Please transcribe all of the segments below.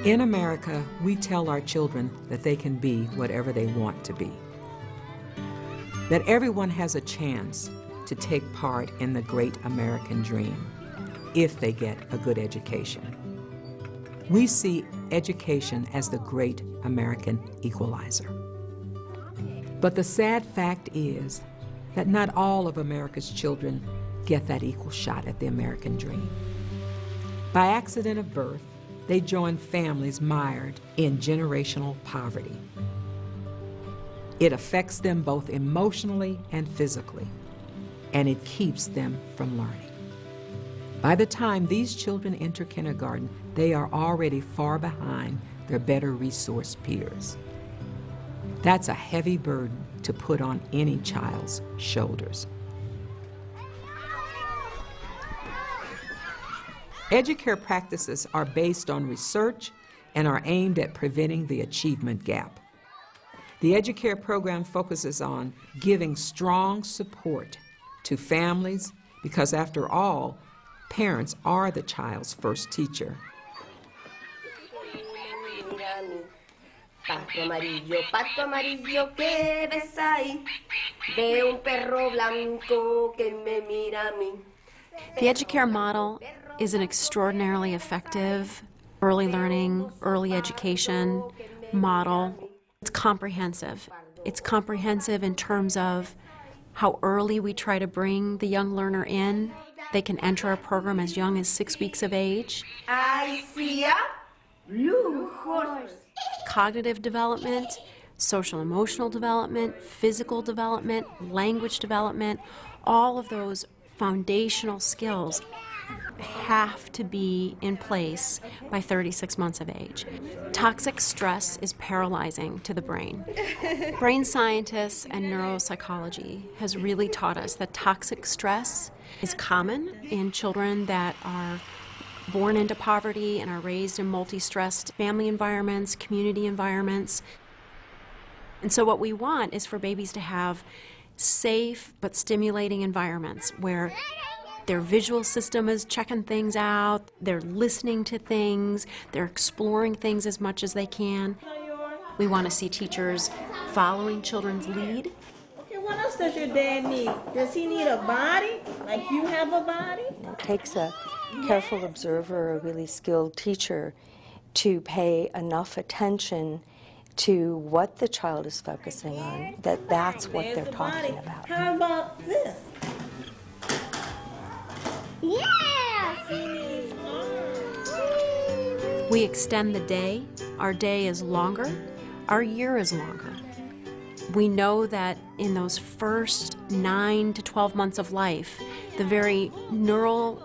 In America, we tell our children that they can be whatever they want to be. That everyone has a chance to take part in the great American dream if they get a good education. We see education as the great American equalizer. But the sad fact is that not all of America's children get that equal shot at the American dream. By accident of birth, they join families mired in generational poverty. It affects them both emotionally and physically, and it keeps them from learning. By the time these children enter kindergarten, they are already far behind their better resourced peers. That's a heavy burden to put on any child's shoulders. Educare practices are based on research and are aimed at preventing the achievement gap. The Educare program focuses on giving strong support to families because, after all, parents are the child's first teacher. Pato amarillo, ¿qué ves ahí? Veo un perro blanco que me mira a mí. The Educare model is an extraordinarily effective early learning, early education model. It's comprehensive. It's comprehensive in terms of how early we try to bring the young learner in. They can enter our program as young as 6 weeks of age. I see a blue horse. Cognitive development, social emotional development, physical development, language development, all of those foundational skills have to be in place by 36 months of age. Toxic stress is paralyzing to the brain. Brain scientists and neuropsychology has really taught us that toxic stress is common in children that are born into poverty and are raised in multi-stressed family environments, community environments. And so what we want is for babies to have safe but stimulating environments where their visual system is checking things out, they're listening to things, they're exploring things as much as they can. We want to see teachers following children's lead. Okay, what else does your dad need? Does he need a body, like you have a body? It takes a careful observer, a really skilled teacher, to pay enough attention to what the child is focusing on, that's what they're talking about. How about this? Yeah! We extend the day. Our day is longer. Our year is longer. We know that in those first 9 to 12 months of life, the very neural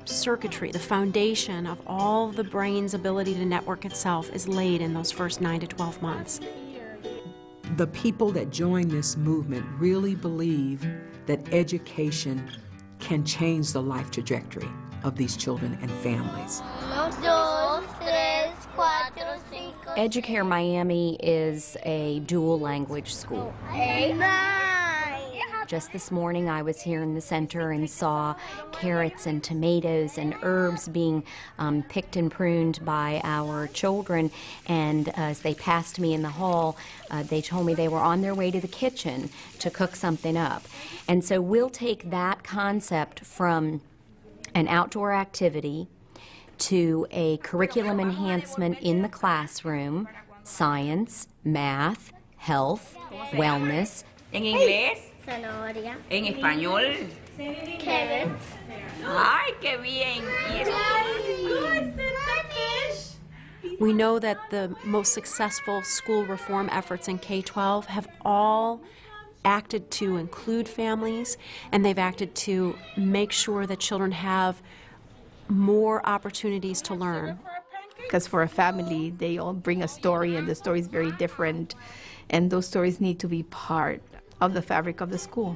circuitry, the foundation of all the brain's ability to network itself is laid in those first 9 to 12 months. The people that join this movement really believe that education can change the life trajectory of these children and families. Educare Miami is a dual language school. Just this morning I was here in the center and saw carrots and tomatoes and herbs being picked and pruned by our children, and as they passed me in the hall, they told me they were on their way to the kitchen to cook something up. And so we'll take that concept from an outdoor activity to a curriculum enhancement in the classroom, science, math, health, wellness. En inglés. Zanahoria. En español. Carrot. Ay, qué bien. We know that the most successful school reform efforts in K-12 have all acted to include families, and they've acted to make sure that children have more opportunities to learn. Because for a family, they all bring a story, and the story is very different, and those stories need to be part of the fabric of the school.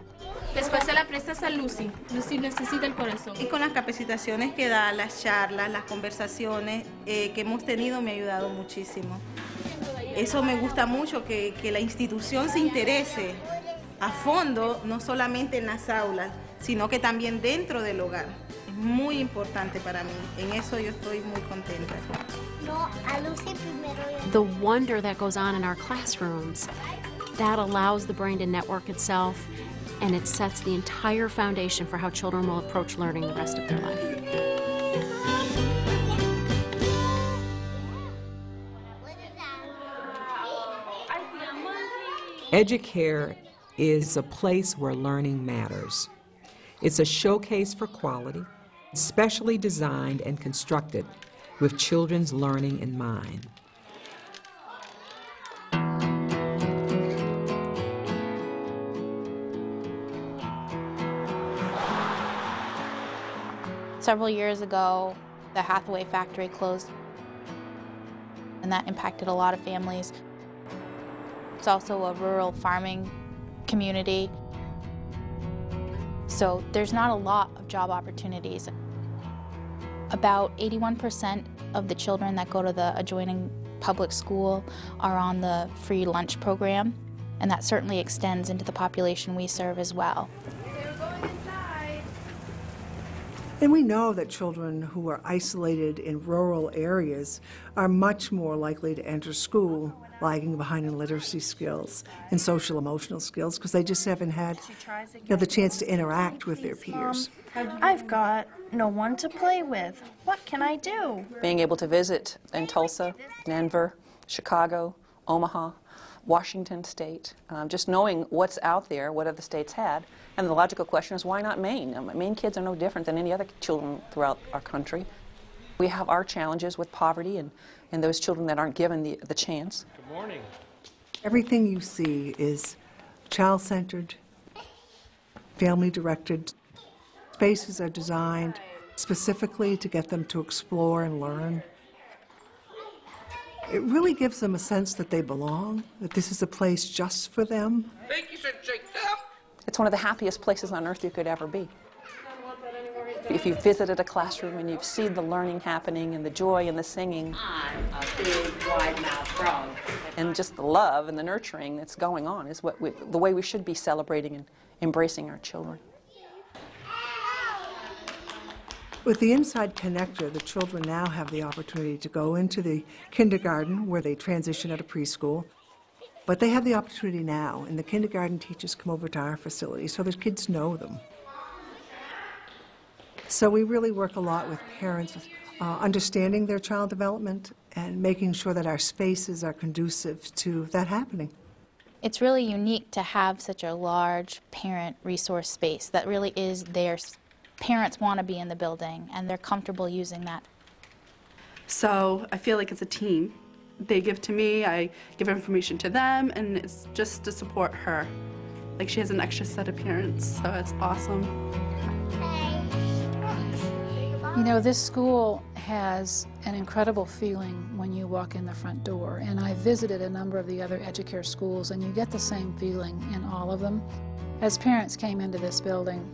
Después se la prestas a Lucy. Lucy necesita el corazón. Y con las capacitaciones que da, las charlas, las conversaciones que hemos tenido me ha ayudado muchísimo. Eso me gusta mucho, que la institución se interese a fondo, no solamente en las aulas, sino que también dentro del hogar. muy importante para mí. En eso yo estoy muy contenta. No, a Lucy primero. The wonder that goes on in our classrooms, that allows the brain to network itself, and it sets the entire foundation for how children will approach learning the rest of their life. Educare is a place where learning matters. It's a showcase for quality, specially designed and constructed with children's learning in mind. Several years ago, the Hathaway factory closed, and that impacted a lot of families. It's also a rural farming community, so there's not a lot of job opportunities. About 81% of the children that go to the adjoining public school are on the free lunch program, and that certainly extends into the population we serve as well. And we know that children who are isolated in rural areas are much more likely to enter school lagging behind in literacy skills and social emotional skills because they just haven't had the chance to interact with their peers. I've got no one to play with. What can I do? Being able to visit in Tulsa, Denver, Chicago, Omaha, Washington State, just knowing what's out there, what other states had. And the logical question is, why not Maine? Maine kids are no different than any other children throughout our country. We have our challenges with poverty and those children that aren't given the chance. Good morning. Everything you see is child-centered, family-directed. Spaces are designed specifically to get them to explore and learn. It really gives them a sense that they belong, that this is a place just for them. It's one of the happiest places on earth you could ever be. If you've visited a classroom and you've seen the learning happening and the joy and the singing, I'm a big wide-mouthed frog. And just the love and the nurturing that's going on is the way we should be celebrating and embracing our children. With the Inside Connector, the children now have the opportunity to go into the kindergarten where they transition out of preschool. But they have the opportunity now, and the kindergarten teachers come over to our facility so the kids know them. So we really work a lot with parents, understanding their child development and making sure that our spaces are conducive to that happening. It's really unique to have such a large parent resource space that really is theirs. Parents want to be in the building, and they're comfortable using that. So I feel like it's a team. They give to me, I give information to them, and it's just to support her. Like, she has an extra set of parents, so it's awesome. You know, this school has an incredible feeling when you walk in the front door, and I visited a number of the other Educare schools, and you get the same feeling in all of them. As parents came into this building,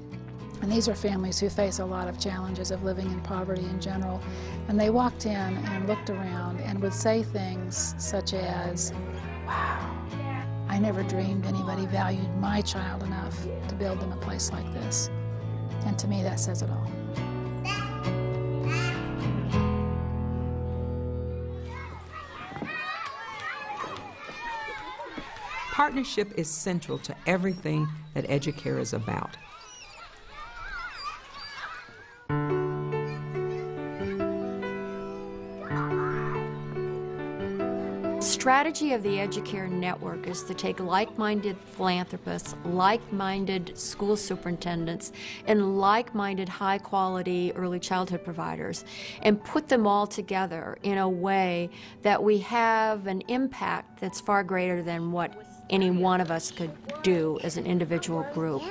and these are families who face a lot of challenges of living in poverty in general. And they walked in and looked around and would say things such as, wow, I never dreamed anybody valued my child enough to build them a place like this. And to me, that says it all. Partnership is central to everything that Educare is about. The strategy of the Educare network is to take like-minded philanthropists, like-minded school superintendents, and like-minded high-quality early childhood providers and put them all together in a way that we have an impact that's far greater than what any one of us could do as an individual group.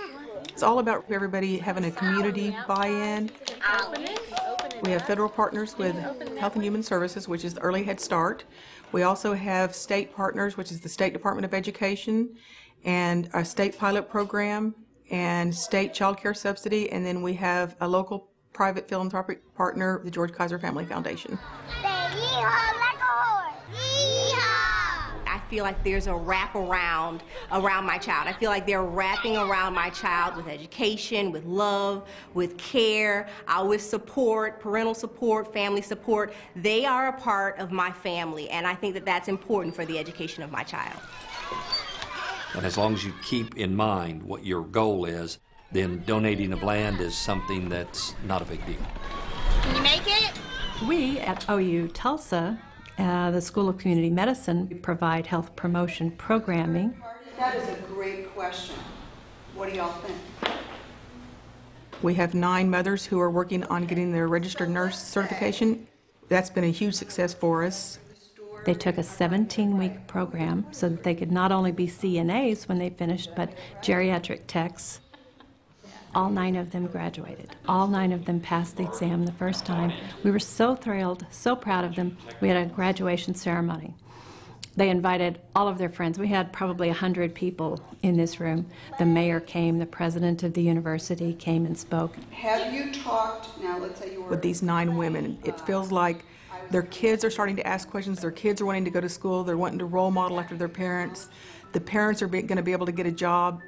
It's all about everybody having a community buy-in. We have federal partners with Health and Human Services, which is the Early Head Start. We also have state partners, which is the State Department of Education, and a state pilot program, and state child care subsidy, and then we have a local private philanthropic partner, the George Kaiser Family Foundation. Say yeehaw like a horse. Yeehaw! I feel like there's a wraparound around my child. I feel like they're wrapping around my child with education, with love, with care, with support, parental support, family support. They are a part of my family, and I think that that's important for the education of my child. And as long as you keep in mind what your goal is, then donating of land is something that's not a big deal. Can you make it? We at OU Tulsa, the School of Community Medicine, provide health promotion programming. That is a great question. What do y'all think? We have 9 mothers who are working on getting their registered nurse certification. That's been a huge success for us. They took a 17-week program so that they could not only be CNAs when they finished, but geriatric techs. All 9 of them graduated. All 9 of them passed the exam the first time. We were so thrilled, so proud of them. We had a graduation ceremony. They invited all of their friends. We had probably 100 people in this room. The mayor came, the president of the university came and spoke. Have you talked, now let's say you were... With these 9 women, it feels like their kids are starting to ask questions, their kids are wanting to go to school, they're wanting to role model after their parents. The parents are going to be able to get a job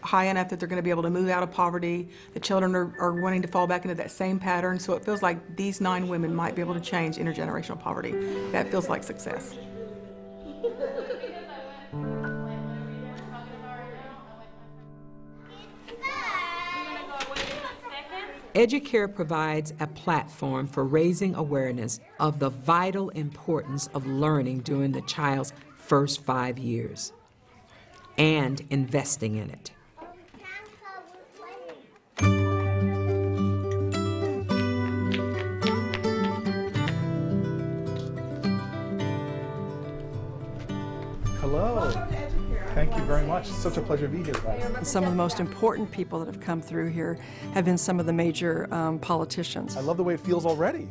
high enough that they're going to be able to move out of poverty. The children are wanting to fall back into that same pattern, so it feels like these 9 women might be able to change intergenerational poverty. That feels like success. Educare provides a platform for raising awareness of the vital importance of learning during the child's first 5 years and investing in it. Hello. Thank you very much. It's such a pleasure to be here, guys. Some of the most important people that have come through here have been some of the major politicians. I love the way it feels already.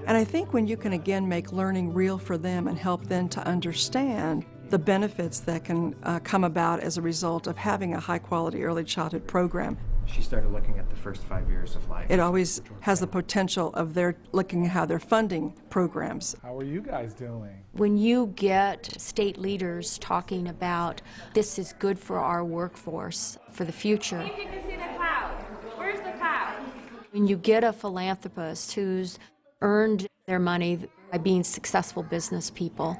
And I think when you can again make learning real for them and help them to understand the benefits that can come about as a result of having a high-quality early childhood program. She started looking at the first 5 years of life. It always has the potential of their looking at how they're funding programs. How are you guys doing? When you get state leaders talking about this is good for our workforce for the future. You can see the clouds. Where's the clouds? When you get a philanthropist who's earned their money by being successful business people,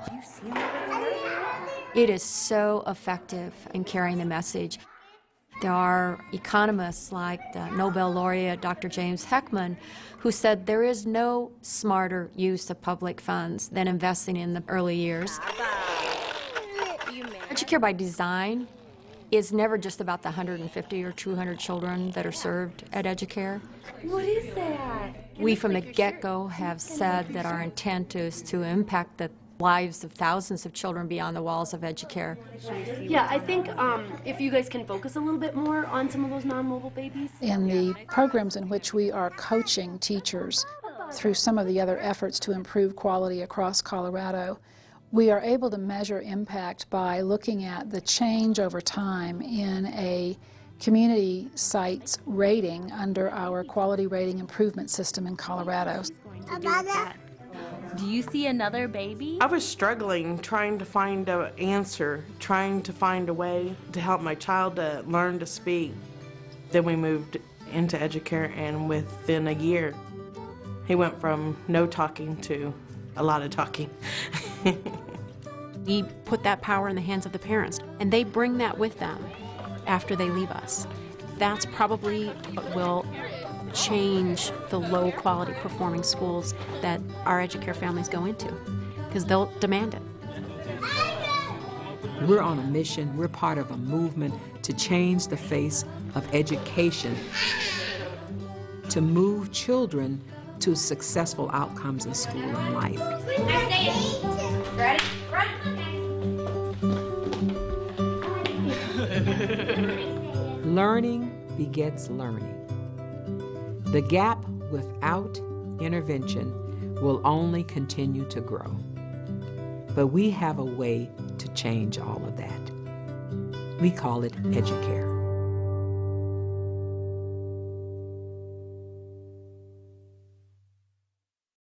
it is so effective in carrying the message. There are economists like the Nobel laureate Dr. James Heckman who said there is no smarter use of public funds than investing in the early years. Educare by design is never just about the 150 or 200 children that are served at Educare. What is that? We from the get-go have said that our intent is to impact the lives of thousands of children beyond the walls of Educare. Yeah, I think if you guys can focus a little bit more on some of those non-mobile babies. In the programs in which we are coaching teachers through some of the other efforts to improve quality across Colorado, we are able to measure impact by looking at the change over time in a community site's rating under our quality rating improvement system in Colorado. Do you see another baby? I was struggling, trying to find an answer, trying to find a way to help my child to learn to speak. Then we moved into Educare, and within a year, he went from no talking to a lot of talking. We put that power in the hands of the parents, and they bring that with them after they leave us. That's probably what will change the low-quality performing schools that our Educare families go into, because they'll demand it. We're on a mission, we're part of a movement to change the face of education, to move children to successful outcomes in school and life. Ready? Learning begets learning. The gap without intervention will only continue to grow. But we have a way to change all of that. We call it Educare.